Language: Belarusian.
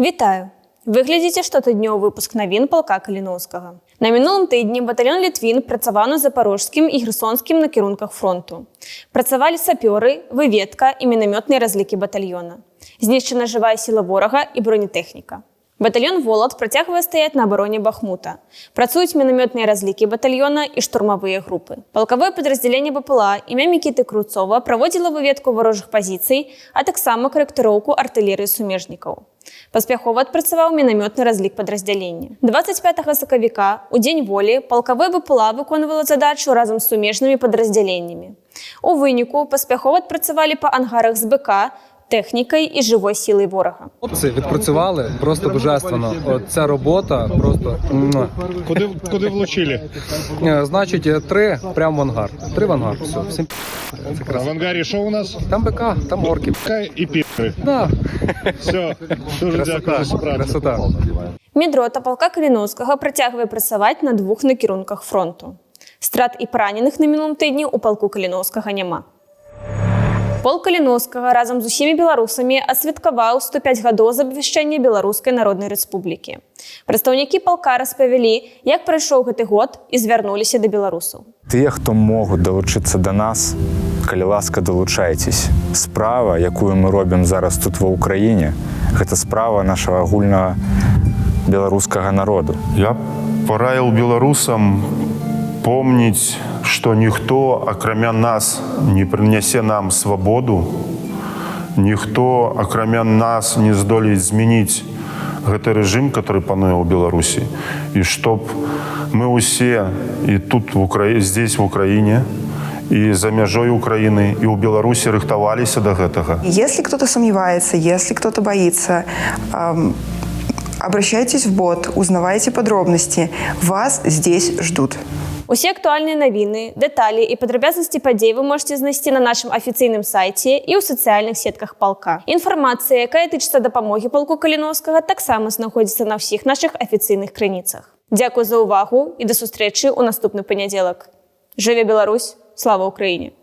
Вітаю! Ви глядите штотыднёвы выпуск навін палка Каліноўскага. На мінулым тыдні батальён Літвін працаваў на запарожскім і херсонскім накірунках фронту. Працавалі сапёры, выведка і мінамётныя разлікі батальёна. Знішчана жывая сіла ворага і бронетэхніка. Батальён «Волат» працягвае стаяць на абароне Бахмута. Працуюць мінамётныя разлікі батальёна і штурмавыя групы. Палкавое падраздзяленне БПЛА імя Мікіты Круцова праводзіла выведку варожых пазіцый, а таксама карэктыроўку артылерыі сумежнікаў. Паспяхова адпрацаваў мінамётны разлік падраздзялення. 25 сакавіка, у Дзень волі, палкавое БПЛА выконвала задачу разам з сумежнымі падраздзяленнямі. У выніку паспяхова адпрацавалі па ангарах з БК, технікою і живою силою ворога. Хлопці відпрацювали просто божественно. Ця робота просто... Куди влучили? Значить, 3 прямо в ангар. 3 в ангар. Все. Всім... А в ангарі що у нас? Там БК, там орки. БК і пі***ри. Да. Все, дуже дякую за працю. Красота. Медрота палка Каліноўскага працягвае працаваць на 2 накірунках фронту. Страт і параненых на мінулым тыдні у палку Каліноўскага няма. Полк Каліноўскага разам з усімі беларусамі асвяткаваў 105 гадоў з абвяшчэння Беларускай Народнай Рэспублікі. Прадстаўнікі палка распавялі, як прайшоў гэты год і звярнуліся да беларусаў. Тыя, хто могуць далучыцца да нас, калі ласка, далучайцесь. Справа, якую мы робім зараз тут ва ўкраіне, гэта справа нашага агульнага беларускага народу. Я параіў беларусам помніць, што ніхто, акрамя нас, не прынясе нам свабоду, ніхто, акрамя нас, не здолець змяніць гэты рэжым, который пануе ў Беларусі. І чтоб мы ўсе і тут, здесь, в Украине, и за мяжой Украины, и у Беларуси рыхтаваліся до гэтага. Если кто-то сомневается, если кто-то боится, обращайтесь в бот, узнавайте подробности. Вас здесь ждут. Усе актуальныя навіны, дэталі і падрабязнасці падзей вы можете знайсці на нашым афіцыйным сайце і ў сацыяльных сетках палка. Інфармацыя, якая тычыцца дапамогі палку Каліноўскага, таксама знаходзіцца на ўсіх нашых афіцыйных крыніцах. Дзякуй за ўвагу і да сустрэчы ў наступны панядзелак. Жыве Беларусь! Слава Украіне!